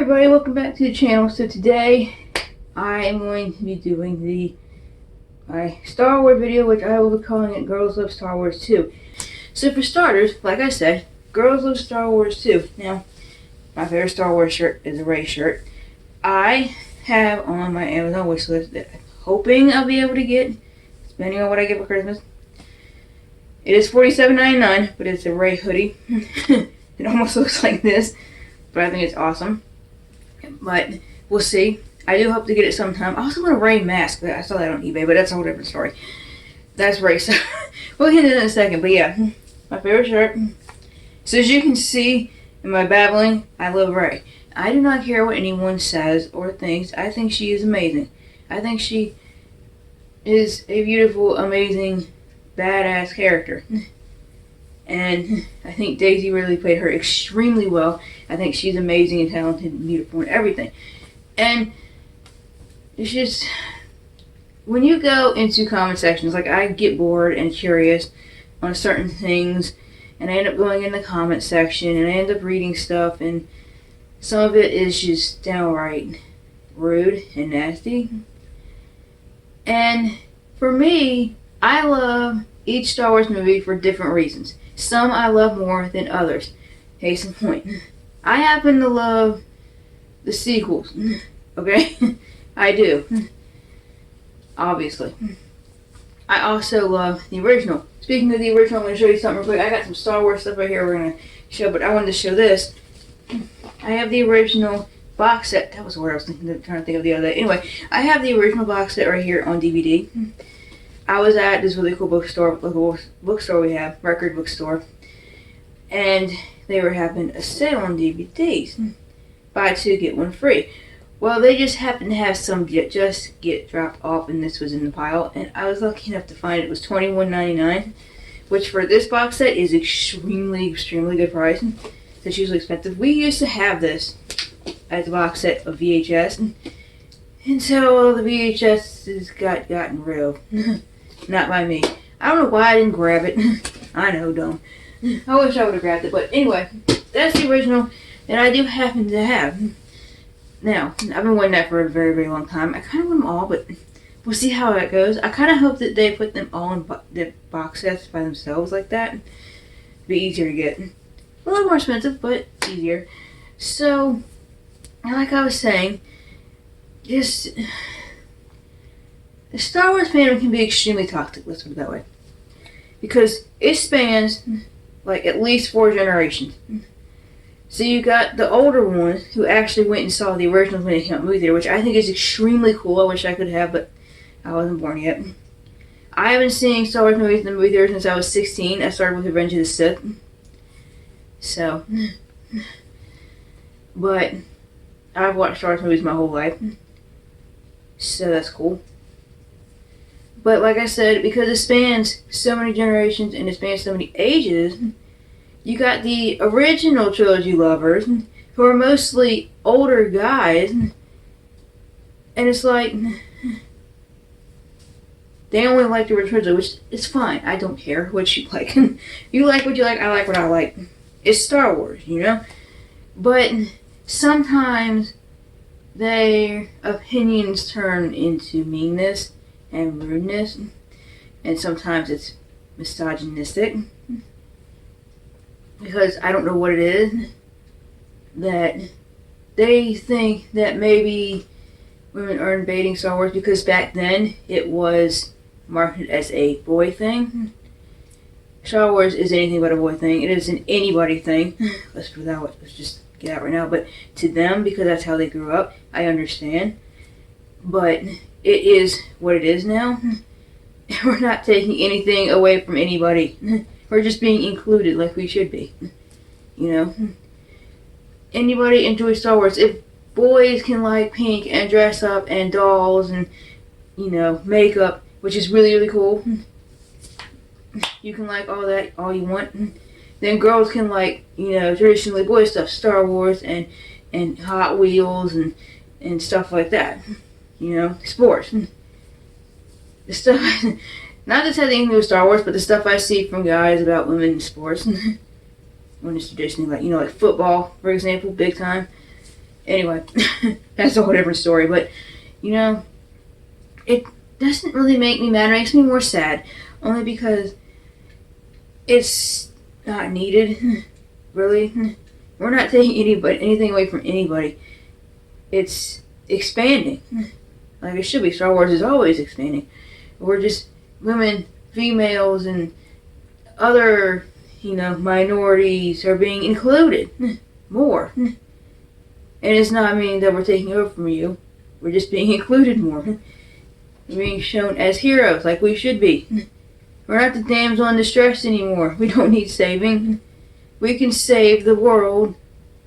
everybody, welcome back to the channel. So today I am going to be doing my Star Wars video, which I will be calling it Girls Love Star Wars 2. So for starters, like I said, Girls Love Star Wars 2. Now, my favorite Star Wars shirt is a Rey shirt. I have on my Amazon wishlist that I'm hoping I'll be able to get, depending on what I get for Christmas. It is $47.99, but it's a Rey hoodie. It almost looks like this, but I think it's awesome. But we'll see. I do hope to get it sometime. I also want a Rey mask. I saw that on eBay, but that's a whole different story. That's Rey, so we'll get into that in a second. But yeah, my favorite shirt. So as you can see in my babbling, I love Rey. I do not care what anyone says or thinks. I think she is amazing. I think she is a beautiful, amazing, badass character. And I think Daisy really played her extremely well. I think she's amazing and talented and beautiful and everything. And it's just, when you go into comment sections, like I get bored and curious on certain things, and I end up going in the comment section, and I end up reading stuff, and some of it is just downright rude and nasty. And for me, I love each Star Wars movie for different reasons. Some I love more than others. Case in point, I happen to love the sequels, okay? I do, obviously. I also love the original. Speaking of the original, I'm going to show you something real quick. I got some Star Wars stuff right here we're going to show, but I wanted to show this. I have the original box set. That was the word I was trying to think of the other day. Anyway, I have the original box set right here on DVD. I was at this really cool bookstore, local bookstore we have, record bookstore, and they were having a sale on DVDs. Buy two, get one free. Well, they just happened to have some just get dropped off, and this was in the pile, and I was lucky enough to find it was $21.99, which for this box set is extremely good price. It's usually expensive. We used to have this as a box set of VHS, and so the VHS gotten rid of. Not by me. I don't know why I didn't grab it. I know, dumb. I wish I would have grabbed it, but anyway, that's the original that I do happen to have. Now, I've been wanting that for a very long time. I kind of want them all, but we'll see how that goes. I kind of hope that they put them all in the box sets by themselves like that. It'd be easier to get. A little more expensive, but easier. So, like I was saying, just the Star Wars fandom can be extremely toxic, let's put it that way. Because it spans, like, at least 4 generations. So you got the older ones who actually went and saw the originals when they came out in the movie theater, which I think is extremely cool. I wish I could have, but I wasn't born yet. I haven't seen Star Wars movies in the movie theater since I was 16. I started with Revenge of the Sith. So, but I've watched Star Wars movies my whole life. So that's cool. But like I said, because it spans so many generations and it spans so many ages, you got the original trilogy lovers who are mostly older guys, and it's like they only like the original trilogy, which is fine. I don't care what you like. You like what you like, I like what I like. It's Star Wars, you know? But sometimes their opinions turn into meanness and rudeness, and sometimes it's misogynistic, because I don't know what it is that they think that maybe women are invading Star Wars, because back then it was marketed as a boy thing. Star Wars is anything but a boy thing. It is an anybody thing. Let's just get out right now. But to them, because that's how they grew up, I understand. But it is what it is now. We're not taking anything away from anybody. We're just being included like we should be. You know? Anybody enjoys Star Wars. If boys can like pink and dress up and dolls and, you know, makeup, which is really cool. You can like all that all you want. Then girls can like, you know, traditionally boy stuff. Star Wars and Hot Wheels and stuff like that. You know, sports. The stuff, not that has anything to do with Star Wars, but the stuff I see from guys about women in sports. When it's traditionally like, you know, like football, for example, big time. Anyway, that's a whole different story. But, you know, it doesn't really make me mad. It makes me more sad. Only because it's not needed, really. We're not taking anything away from anybody. It's expanding. Like it should be. Star Wars is always expanding. We're just women, females, and other, minorities are being included more. And it's not meaning that we're taking over from you. We're just being included more. We're being shown as heroes like we should be. We're not the damsel in distress anymore. We don't need saving. We can save the world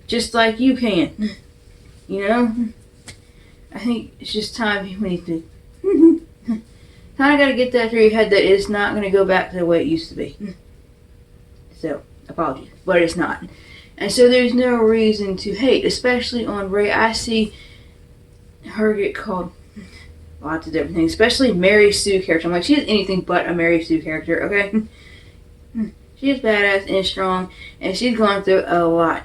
just like you can. I think it's just time we need to kind of got to get that through your head that it's not going to go back to the way it used to be. So, apologies, but it's not. And so there's no reason to hate, especially on Rey. I see her get called lots of different things, especially Mary Sue character. I'm like, she is anything but a Mary Sue character, okay? She is badass and strong, and she's gone through a lot.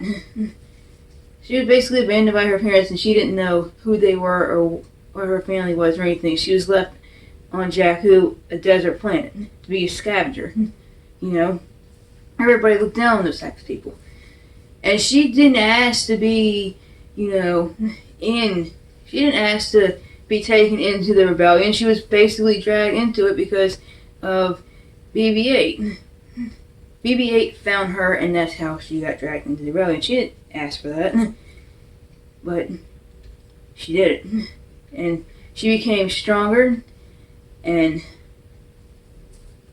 She was basically abandoned by her parents, and she didn't know who they were or what her family was or anything. She was left on Jakku, a desert planet, to be a scavenger. Everybody looked down on those types of people. And she didn't ask to be, she didn't ask to be taken into the rebellion. She was basically dragged into it because of BB-8. BB-8 found her, and that's how she got dragged into the rebellion. She didn't ask for that, but she did it. And she became stronger and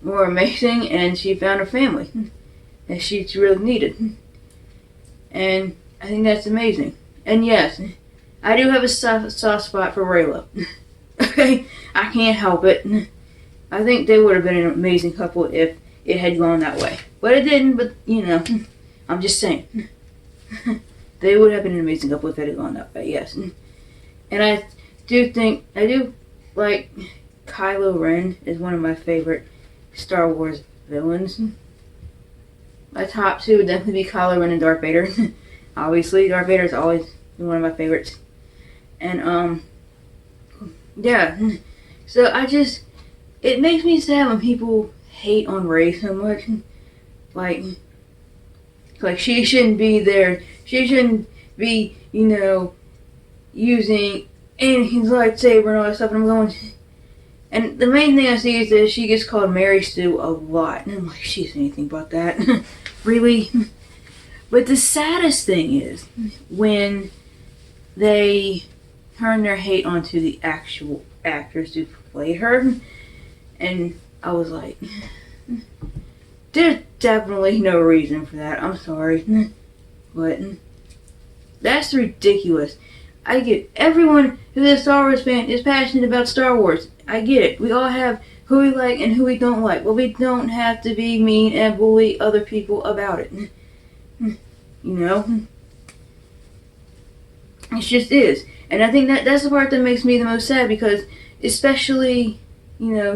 more amazing, and she found a family that she really needed. And I think that's amazing. And yes, I do have a soft spot for Raylo. Okay? I can't help it. I think they would have been an amazing couple if it had gone that way. But it didn't, but, I'm just saying. They would have been an amazing couple if it had gone that way, yes. And I do like Kylo Ren is one of my favorite Star Wars villains. My top two would definitely be Kylo Ren and Darth Vader. Obviously, Darth Vader is always one of my favorites. And, yeah. So it makes me sad when people hate on Rey so much. Like she shouldn't be there. She shouldn't be, using Anakin's lightsaber and all that stuff. And I'm going, and the main thing I see is that she gets called Mary Sue a lot. And I'm like, she's anything but that. Really? But the saddest thing is when they turn their hate onto the actual actress who played her. And I was like, there's definitely no reason for that. I'm sorry. But that's ridiculous. I get everyone who's a Star Wars fan is passionate about Star Wars. I get it. We all have who we like and who we don't like. Well, we don't have to be mean and bully other people about it. It just is. And I think that's the part that makes me the most sad because especially,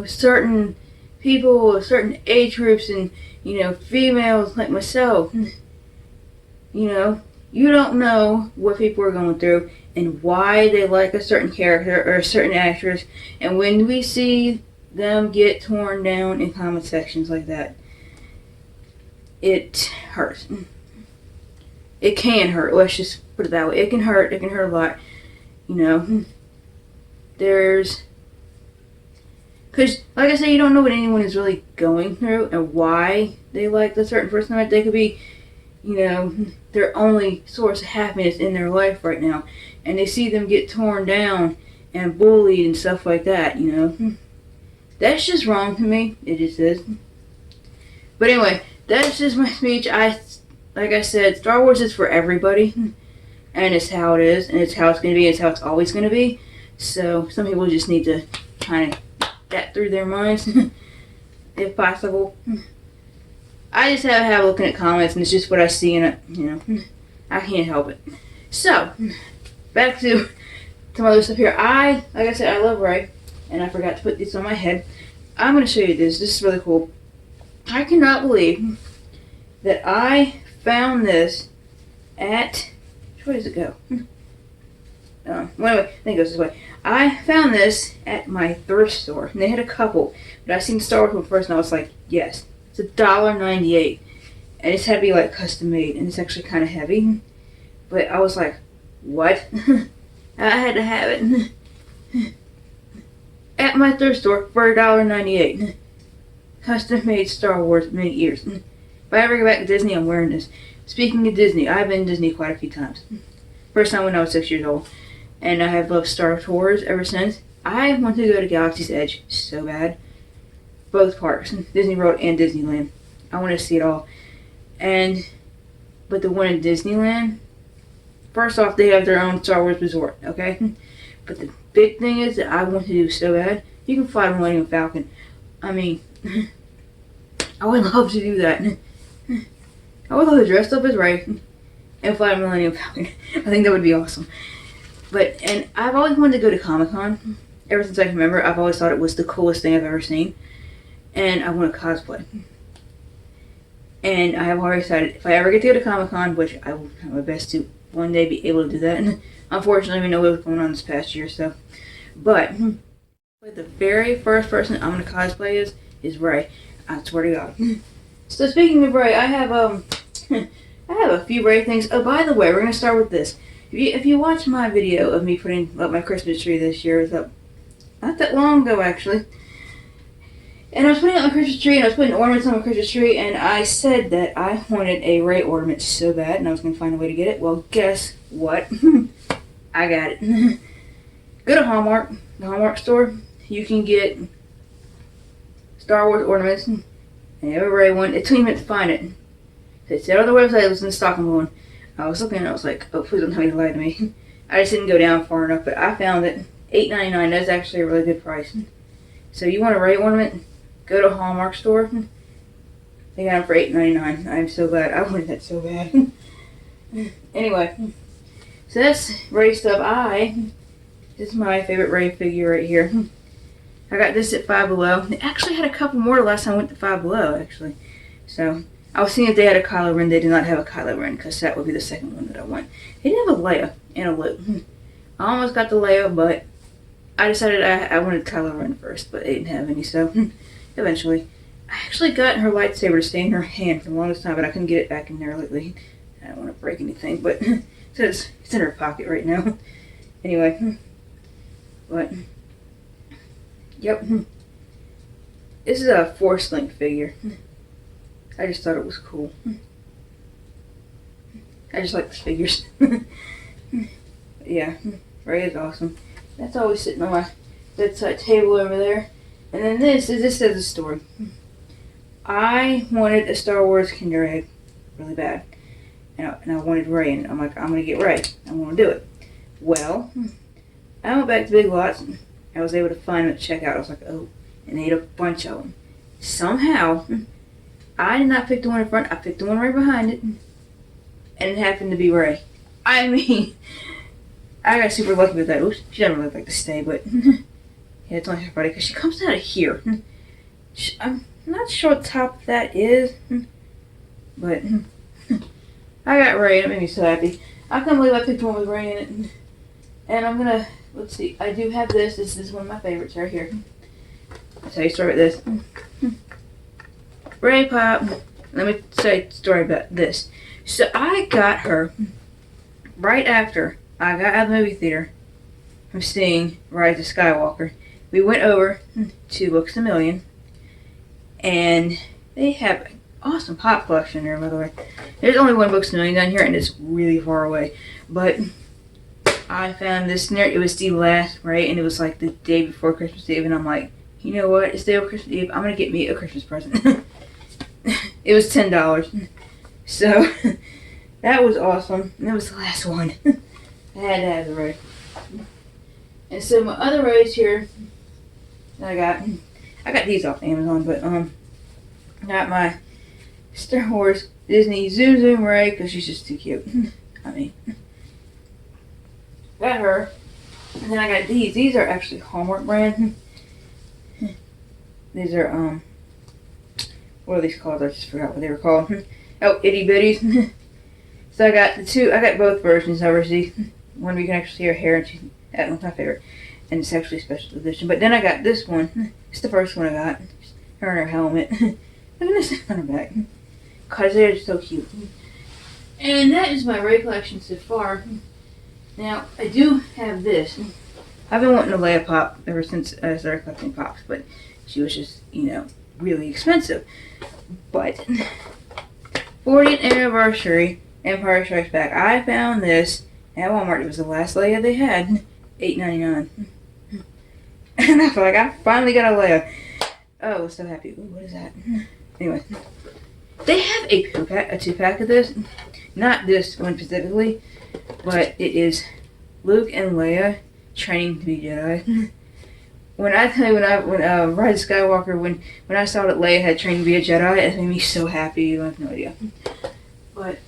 certain people, certain age groups and, females like myself, you don't know what people are going through and why they like a certain character or a certain actress. And when we see them get torn down in comment sections like that, it hurts. It can hurt. Let's just put it that way. It can hurt. It can hurt a lot. There's... Because, like I said, you don't know what anyone is really going through and why they like a certain person. Like they could be, their only source of happiness in their life right now. And they see them get torn down and bullied and stuff like that, That's just wrong to me. It just is. But anyway, that's just my speech. Like I said, Star Wars is for everybody. And it's how it is. And it's how it's going to be. It's how it's always going to be. So, some people just need to kind of that through their minds, if possible. I just have looking at comments, and it's just what I see in it. I can't help it. So, back to some other stuff here. Like I said, I love Rey, and I forgot to put this on my head. I'm going to show you this. This is really cool. I cannot believe that I found this at, where does it go? Well, anyway, I think it goes this way. I found this at my thrift store, and they had a couple, but I seen Star Wars one first, and I was like, yes, it's $1.98, and it's had to be like custom made, and it's actually kind of heavy. But I was like, what? I had to have it at my thrift store for $1.98. Custom made Star Wars mini ears. If I ever go back to Disney, I'm wearing this. Speaking of Disney, I've been to Disney quite a few times. First time when I was 6 years old. And I have loved Star Tours ever since. I want to go to Galaxy's Edge so bad. Both parks, Disney World and Disneyland. I want to see it all. But the one in Disneyland, first off, they have their own Star Wars resort, okay? But the big thing is that I want to do so bad. You can fly the Millennium Falcon. I mean, I would love to do that. I would love to dress up as Rey and fly the Millennium Falcon. I think that would be awesome. And I've always wanted to go to Comic-Con. Ever since I can remember, I've always thought it was the coolest thing I've ever seen. And I want to cosplay. And I have already decided, if I ever get to go to Comic-Con, which I will try my best to one day be able to do that. And unfortunately, we know what was going on this past year, so. But the very first person I'm going to cosplay is Rey. I swear to God. So speaking of Rey, I have a few Rey things. Oh, by the way, we're going to start with this. If you watch my video of me putting up my Christmas tree this year, it was up not that long ago actually. And I was putting up my Christmas tree and I was putting ornaments on my Christmas tree, and I said that I wanted a Rey ornament so bad and I was going to find a way to get it. Well, guess what? I got it. Go to Hallmark, the Hallmark store. You can get Star Wars ornaments and every Rey one. It took me a minute to find it. It said on the website it was in stock and one. I was looking and I was like, oh, please don't tell me to lie to me. I just didn't go down far enough, but I found it. $8.99. That's actually a really good price. So you want a Rey ornament? Go to a Hallmark store. They got them for $8.99. I'm so glad. I wanted that so bad. Anyway, so that's Rey stuff. This is my favorite Rey figure right here. I got this at Five Below. They actually had a couple more the last time I went to Five Below, actually. So I was seeing if they had a Kylo Ren. They did not have a Kylo Ren, because that would be the second one that I want. They did have a Leia and a Luke. I almost got the Leia, but I decided I wanted Kylo Ren first, but they didn't have any, so eventually. I actually got her lightsaber to stay in her hand for the longest time, but I couldn't get it back in there lately. I don't want to break anything, but it's in her pocket right now. Anyway, but, yep. This is a Force Link figure. I just thought it was cool. I just like the figures. Yeah, Rey is awesome. That's always sitting on my bedside table over there. And then this says a story. I wanted a Star Wars Kinder Egg really bad. And I wanted Rey, and I'm like, I'm going to get Rey. I'm going to do it. Well, I went back to Big Lots, and I was able to find them at checkout. I was like, oh, and they had a bunch of them. Somehow, I did not pick the one in front. I picked the one right behind it. And it happened to be Rey. I mean, I got super lucky with that. Oops, she doesn't really like to stay, but yeah, it's only her body because she comes out of here. I'm not sure what top that is, but I got Rey and it made me so happy. I can't believe I picked one with Rey in it. And I'm gonna, let's see, I do have this. This is one of my favorites right here. I'll tell you a story about this. Rey Pop. Let me say a story about this. So I got her right after I got out of the movie theater from seeing Rise of Skywalker. We went over to Books A Million, and they have an awesome pop collection there, by the way. There's only one Books A Million down here, and it's really far away. But I found this near, it was the last, right? And it was like the day before Christmas Eve, and I'm like, you know what? It's the day of Christmas Eve. I'm going to get me a Christmas present. It was $10. So, that was awesome. And that was the last one. I had to have the Rey. And so my other Reys here that I got these off Amazon, but I got my Star Wars Disney Zoom Zoom Rey because she's just too cute. I mean, got her. And then I got these. These are actually Hallmark brand. These are what are these called? I just forgot what they were called. Oh, itty bitties. So I got both versions of her. See, one where you can actually see her hair, and that one's my favorite. And it's actually a special edition. But then I got this one. It's the first one I got. Her in her helmet. Look at this on her back. Cause they're so cute. And that is my Ray collection so far. Now, I do have this. I've been wanting a Leia pop ever since I started collecting pops, but she was just, really expensive. But 40th anniversary Empire Strikes Back. I found this at Walmart. It was the last Leia they had. $8.99. And I feel like I finally got a Leia. Oh, I was so happy. Ooh, what is that? Anyway. They have a 2-pack of this. Not this one specifically, but it is Luke and Leia training to be Jedi. When I tell you, when Rise of Skywalker, when I saw that Leia had trained to be a Jedi, it made me so happy. You have no idea. But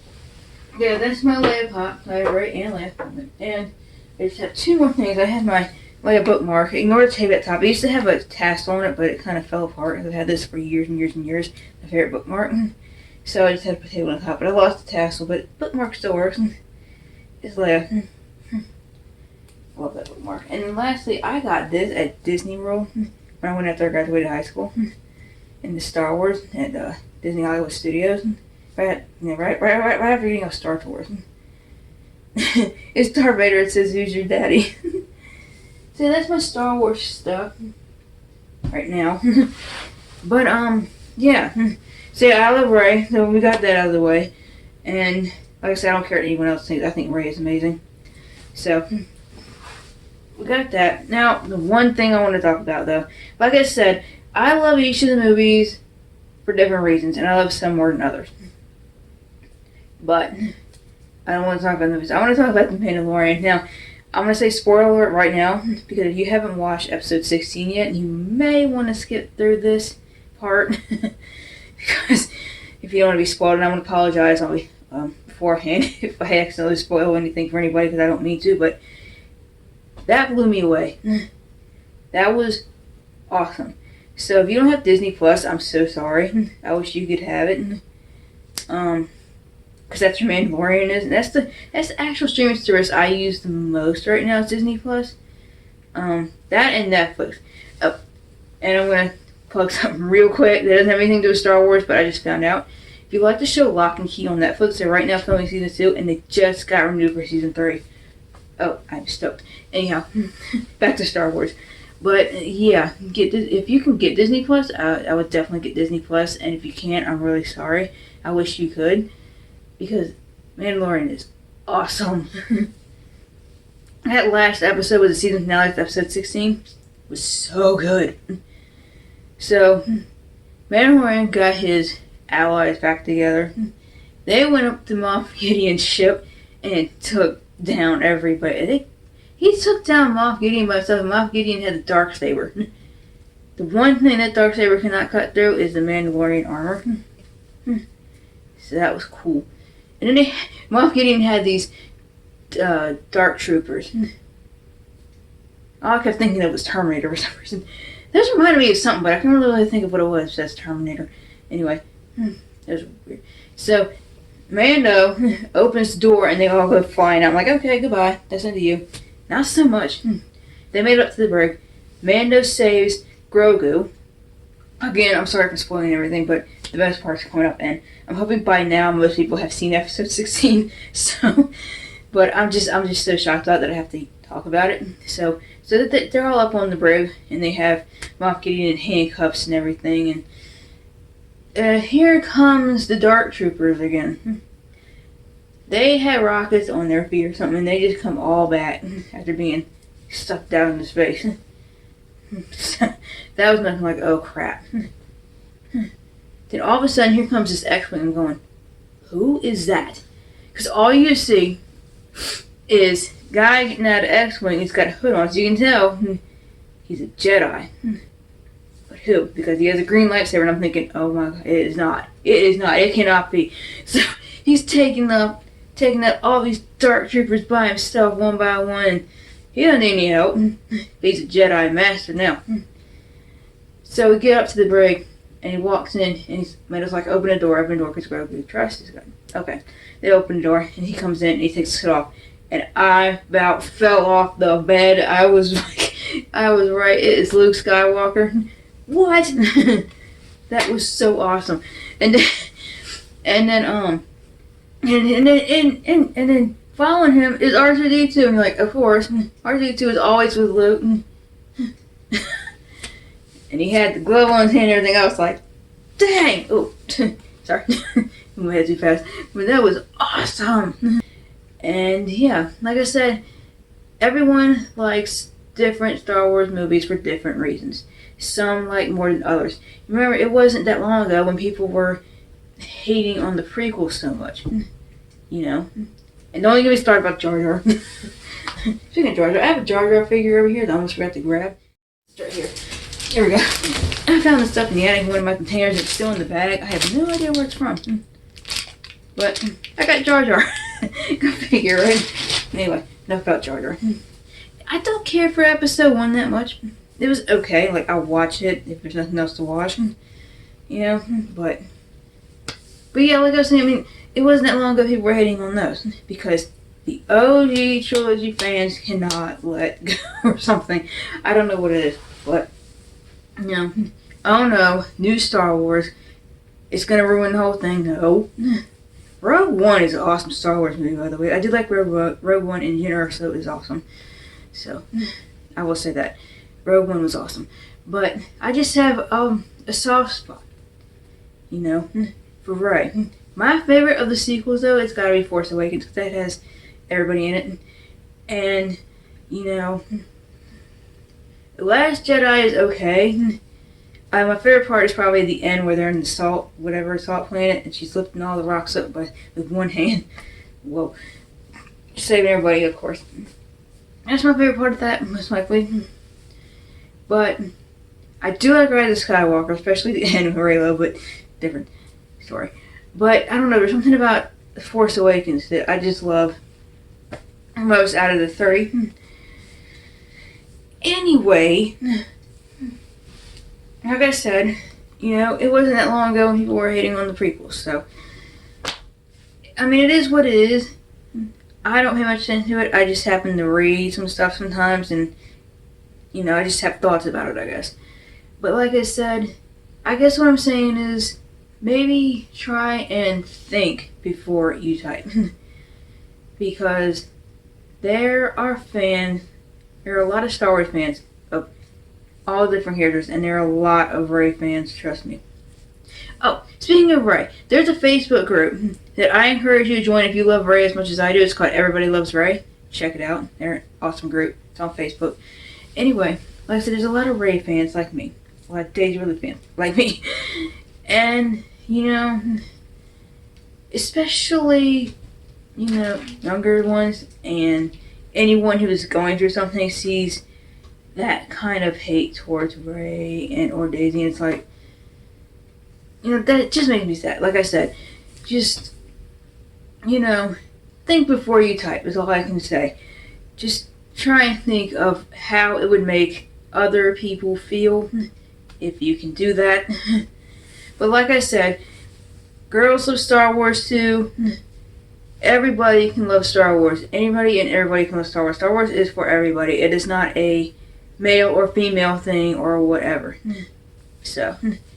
yeah, that's my Leia pop. I have Ray and Leia. And I just have 2 more things. I have my Leia bookmark. Ignore the tape at the top. I used to have a tassel on it, but it kind of fell apart. I've had this for years and years and years. My favorite bookmark. So I just had to put a table on top. But I lost the tassel, but bookmark still works. It's Leia. Love that bookmark. And then lastly, I got this at Disney World when I went after I graduated high school. In the Star Wars at Disney Hollywood Studios. Right after getting off Star Tours. It's Darth Vader. It says, "Who's your daddy?" So that's my Star Wars stuff right now. But yeah. So yeah, I love Ray. So we got that out of the way. And like I said, I don't care what anyone else thinks. I think Ray is amazing. So we got that. Now, the one thing I want to talk about, though, like I said, I love each of the movies for different reasons, and I love some more than others. But I don't want to talk about the movies. I want to talk about The Mandalorian. Now, I'm going to say spoiler alert right now, because if you haven't watched episode 16 yet, you may want to skip through this part. Because if you don't want to be spoiled, and I want to apologize beforehand if I accidentally spoil anything for anybody, because I don't mean to, but that blew me away. That was awesome. So if you don't have Disney Plus, I'm so sorry. I wish you could have it. Because that's your Mandalorian is. And that's the actual streaming service I use the most right now is Disney Plus. That and Netflix. Oh, and I'm going to plug something real quick that doesn't have anything to do with Star Wars, but I just found out. If you like the show Lock and Key on Netflix, they're right now filming season 2, and they just got renewed for season 3. Oh, I'm stoked. Anyhow, back to Star Wars. But yeah, if you can get Disney Plus, I would definitely get Disney Plus. And if you can't, I'm really sorry. I wish you could, because Mandalorian is awesome. That last episode was the season finale, episode 16, was so good. So, Mandalorian got his allies back together. They went up to Moff Gideon's ship and took down everybody. He took down Moff Gideon by himself, and Moff Gideon had the Darksaber. The one thing that Darksaber cannot cut through is the Mandalorian armor. So that was cool. And then Moff Gideon had these dark troopers. I kept thinking it was Terminator for some reason. Those reminded me of something, but I can't really think of what it was. That's Terminator. Anyway, that was weird. So, Mando opens the door and they all go flying. I'm like, okay, goodbye. That's into you. Not so much. They made it up to the brig. Mando saves Grogu. Again, I'm sorry for spoiling everything, but the best part's coming up, and I'm hoping by now most people have seen episode 16. So, but I'm just so shocked about that I have to talk about it. So that they're all up on the brig, and they have Moff Gideon in handcuffs and everything, and here comes the Dark Troopers again. They had rockets on their feet or something, and they just come all back after being stuck down into space. That was nothing like, oh crap. Then all of a sudden, here comes this X-Wing. I'm going, who is that? Because all you see is guy getting out of X-Wing. He's got a hood on, so you can tell he's a Jedi. But who? Because he has a green lightsaber, and I'm thinking, oh my god, it is not. It is not. It cannot be. So he's taking out all these Dark Troopers by himself, one by one, and he doesn't need any help. He's a Jedi Master now. So we get up to the brig, and he walks in, and he's Mando's like, open the door, because Grogu trusts this guy. Okay. They open the door, and he comes in, and he takes his hood off. and I about fell off the bed. I was like, I was right. It is Luke Skywalker. What? That was so awesome. And then, and then and then following him is R2D2, and you're like, of course, R2D2 is always with Luke. And he had the glove on his hand and everything. I was like, dang! Oh, sorry. I went too fast. But that was awesome. And yeah, like I said, everyone likes different Star Wars movies for different reasons. Some like more than others. Remember, it wasn't that long ago when people were hating on the prequels so much. You know? And don't even get me started about Jar Jar. Speaking of Jar Jar, I have a Jar Jar figure over here that I almost forgot to grab. It's right here. Here we go. I found this stuff in the attic in one of my containers. It's still in the bag. I have no idea where it's from. But I got Jar Jar. Go figure, right? Anyway, enough about Jar Jar. I don't care for episode 1 that much. It was okay. Like, I'll watch it if there's nothing else to watch. You know? But yeah, like I was saying, I mean, it wasn't that long ago people were hating on those. Because the OG trilogy fans cannot let go or something. I don't know what it is. But, you know, oh no, new Star Wars. It's gonna ruin the whole thing. No. Rogue One is an awesome Star Wars movie, by the way. I did like Rogue One in general, so it was awesome. So, I will say that. Rogue One was awesome. But I just have a soft spot, you know, for Rey. My favorite of the sequels, though, it's gotta be Force Awakens, because that has everybody in it. And, you know, The Last Jedi is okay. My favorite part is probably the end where they're in the salt planet, and she's lifting all the rocks up with one hand. Whoa. Saving everybody, of course. That's my favorite part of that, most likely. But I do like Rise of Skywalker, especially the end of Reylo, but different story. But I don't know, there's something about The Force Awakens that I just love most out of the 3. Anyway, like I said, you know, it wasn't that long ago when people were hating on the prequels, so I mean, it is what it is. I don't pay much attention to it. I just happen to read some stuff sometimes, and you know, I just have thoughts about it, I guess. But like I said, I guess what I'm saying is maybe try and think before you type. Because there are a lot of Star Wars fans of all different characters, and there are a lot of Rey fans, trust me. Oh, speaking of Rey, there's a Facebook group that I encourage you to join if you love Rey as much as I do. It's called Everybody Loves Rey. Check it out. They're an awesome group. It's on Facebook. Anyway, like I said, there's a lot of Rey fans like me. A lot of Daisy Ridley fans like me. And, you know, especially, you know, younger ones and anyone who is going through something sees that kind of hate towards Rey and or Daisy, and it's like, you know, that just makes me sad. Like I said, just, you know, think before you type is all I can say. Just try and think of how it would make other people feel, if you can do that. But like I said, girls love Star Wars too. Everybody can love Star Wars. Anybody and everybody can love Star Wars. Star Wars is for everybody. It is not a male or female thing or whatever. So,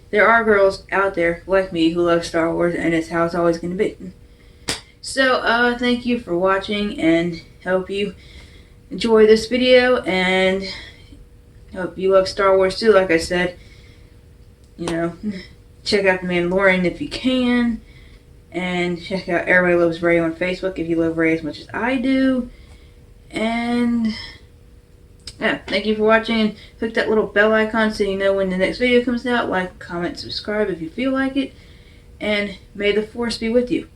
there are girls out there like me who love Star Wars, and it's how it's always going to be. So, thank you for watching, and hope you enjoy this video, and hope you love Star Wars too, like I said. You know, check out The Mandalorian if you can, and check out Everybody Loves Rey on Facebook if you love Rey as much as I do. And yeah, thank you for watching, and click that little bell icon so you know when the next video comes out. Like, comment, subscribe if you feel like it, and may the Force be with you.